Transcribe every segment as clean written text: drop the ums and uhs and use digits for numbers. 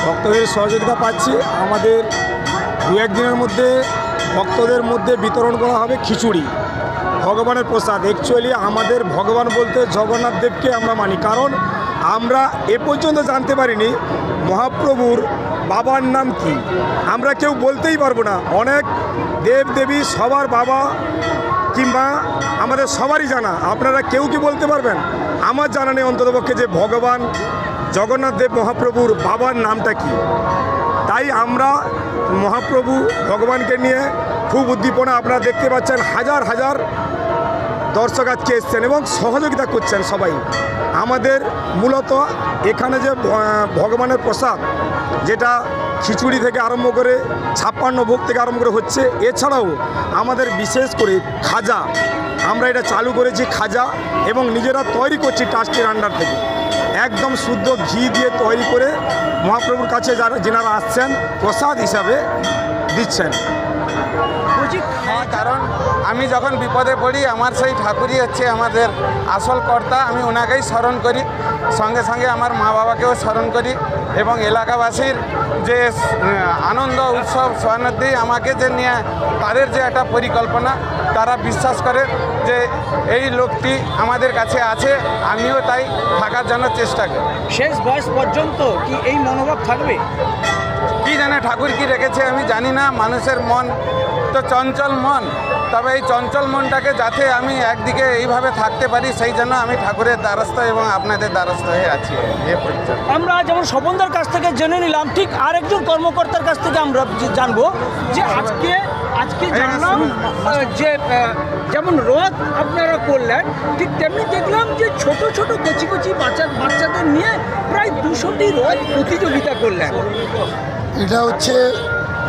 ভক্তদের সহযোগিতা পাচ্ছি। আমাদের দু একদিনের মধ্যে ভক্তদের মধ্যে বিতরণ করা হবে খিচুড়ি, ভগবানের প্রসাদ। অ্যাকচুয়ালি আমাদের ভগবান বলতে জগন্নাথ দেবকে আমরা মানি, কারণ আমরা এ পর্যন্ত জানতে পারিনি মহাপ্রভুর বাবার নাম কি। আমরা কেউ বলতেই পারবো না। অনেক দেব দেবী সবার বাবা কিংবা আমাদের সবারই জানা, আপনারা কেউ কি বলতে পারবেন? আমার জানা নেই অন্ততপক্ষে যে ভগবান জগন্নাথ দেব মহাপ্রভুর বাবার নামটা কি। তাই আমরা মহাপ্রভু ভগবানকে নিয়ে খুব উদ্দীপনা। আপনারা দেখতে পাচ্ছেন হাজার হাজার দর্শক আজকে এসছেন এবং সহযোগিতা করছেন সবাই। আমাদের মূলত এখানে যে ভগবানের প্রসাদ, যেটা খিচুড়ি থেকে আরম্ভ করে 56 ভোগ থেকে আরম্ভ করে হচ্ছে, এছাড়াও আমাদের বিশেষ করে খাজা, আমরা এটা চালু করেছি খাজা, এবং নিজেরা তৈরি করছি ট্রাস্টের আন্ডার থেকে। একদম শুদ্ধ ঘি দিয়ে তৈরি করে মহাপ্রভুর কাছে যেনারা আসছেন প্রসাদ হিসাবে দিচ্ছেন। কারণ আমি যখন বিপদে পড়ি আমার সেই ঠাকুরই হচ্ছে আমাদের আসল কর্তা। আমি ওনাকেই স্মরণ করি, সঙ্গে সঙ্গে আমার মা বাবাকেও স্মরণ করি, এবং এলাকাবাসীর যে আনন্দ উৎসব সহানুভূতি আমাকে যে নিয়ে তাদের যে একটা পরিকল্পনা, তারা বিশ্বাস করে যে এই লোকটি আমাদের কাছে আছে, আমিও তাই থাকার জন্য চেষ্টা করি। শেষ বয়স পর্যন্ত কি এই মনোভাব থাকবে? কি জানে ঠাকুর কি রেখেছে আমি জানি না। মানুষের মন তো চঞ্চল মন, তবে এই চঞ্চল মনটাকে যাতে আমি একদিকে এইভাবে থাকতে পারি, সেই জন্য আমি ঠাকুরের দ্বারস্থ এবং আপনাদের দ্বারস্থ হয়ে আছি। আমরা যেমন স্বপনদার কাছ থেকে জেনে নিলাম, ঠিক আরেকজন কর্মকর্তার কাছ থেকে আমরা জানবো যে আজকে জানলাম যে যেমন রথ আপনারা করলেন, ঠিক তেমনি দেখলাম যে ছোট ছোট কচি কচি বাচ্চাদের নিয়ে প্রায় 200টি রথ প্রতিযোগিতা করলেন। এটা হচ্ছে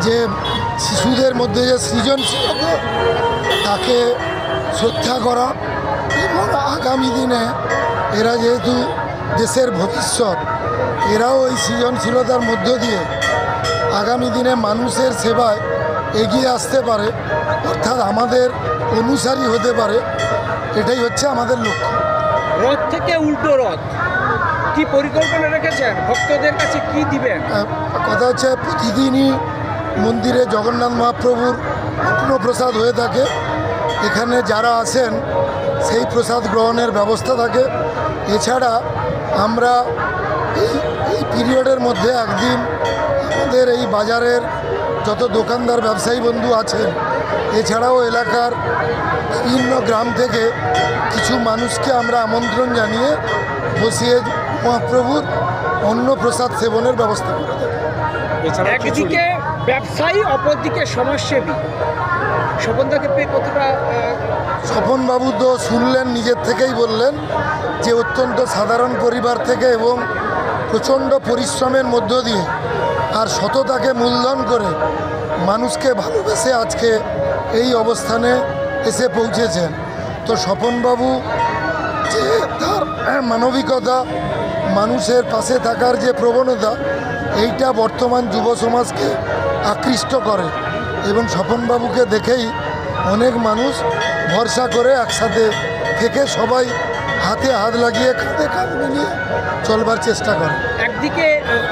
যে শিশুদের মধ্যে যে সৃজনশীলতা, তাকে শ্রদ্ধা করা, এবং আগামী দিনে এরা যেহেতু দেশের ভবিষ্যৎ, এরাও এই সৃজনশীলতার মধ্য দিয়ে আগামী দিনে মানুষের সেবায় এগিয়ে আসতে পারে, অর্থাৎ আমাদের অনুসারী হতে পারে। এটাই হচ্ছে আমাদের লক্ষ্য। রথ থেকে উল্টো রথ কি পরিকল্পনা রেখেছেন? ভক্তদের কাছে কি দিবেন? কথা হচ্ছে প্রতিদিনই মন্দিরে জগন্নাথ মহাপ্রভুর অন্নপ্রসাদ হয়ে থাকে। এখানে যারা আসেন সেই প্রসাদ গ্রহণের ব্যবস্থা থাকে। এছাড়া আমরা এই পিরিয়ডের মধ্যে একদিন আমাদের এই বাজারের যত দোকানদার ব্যবসায়ী বন্ধু আছেন, এছাড়াও এলাকার বিভিন্ন গ্রাম থেকে কিছু মানুষকে আমরা আমন্ত্রণ জানিয়ে বসিয়ে মহাপ্রভুর অন্নপ্রসাদ সেবনের ব্যবস্থা করে থাকি। একদিকে ব্যবসায়ী, অপরদিকে সমাজসেবী। স্বপনদাকে পেয়ে কতটা? স্বপনবাবু তো শুনলেন, নিজের থেকেই বললেন যে অত্যন্ত সাধারণ পরিবার থেকে এবং প্রচণ্ড পরিশ্রমের মধ্য দিয়ে আর সততাকে মূলধন করে মানুষকে ভালোবেসে আজকে এই অবস্থানে এসে পৌঁছেছেন। তো স্বপনবাবু যে তার মানবিকতা, মানুষের পাশে থাকার যে প্রবণতা, এইটা বর্তমান যুব সমাজকে আকৃষ্ট করে, এবং স্বপনবাবুকে দেখেই অনেক মানুষ ভরসা করে একসাথে থেকে সবাই হাতে হাত লাগিয়ে কাঁধে কাঁধ মিলিয়ে চলবার চেষ্টা করে। একদিকে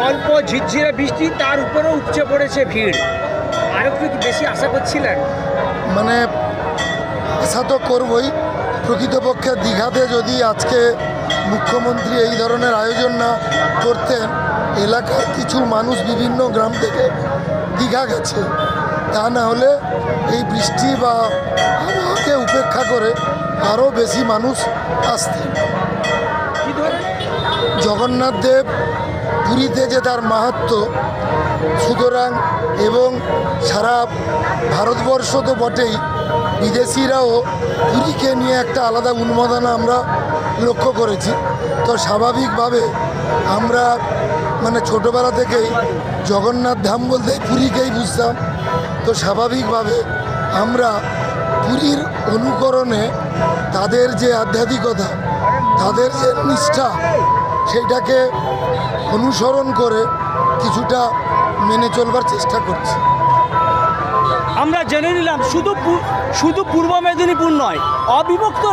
অল্প ঝিরঝিরে বৃষ্টি, তার উপরেও উপচে পড়েছে ভিড়। আরও কি বেশি আশা করছিলেন? মানে আশা তো করবই। প্রকৃতপক্ষে দীঘাতে যদি আজকে মুখ্যমন্ত্রী এই ধরনের আয়োজন না করতেন, এলাকার কিছু মানুষ বিভিন্ন গ্রাম থেকে দীঘা গেছে, তা না হলে এই বৃষ্টি বা আবহাওয়াকে উপেক্ষা করে আরও বেশি মানুষ আসতেন। কি ধরে জগন্নাথ দেব পুরীতে যে তার মাহাত্ম্য, সুতরাং এবং সারা ভারতবর্ষ তো বটেই, বিদেশিরাও পুরীকে নিয়ে একটা আলাদা উন্মাদনা আমরা লক্ষ্য করেছি। তো স্বাভাবিকভাবে আমরা মানে ছোটোবেলা থেকেই জগন্নাথ ধাম বলতে পুরীকেই বুঝতাম। তো স্বাভাবিকভাবে আমরা পুরীর অনুকরণে তাদের যে আধ্যাত্মিকতা, তাদের যে নিষ্ঠা, সেইটাকে অনুসরণ করে কিছুটা মেনে চলবার চেষ্টা করছি। আমরা জেনে নিলাম শুধু পূর্ব মেদিনীপুর নয়, অবিভক্ত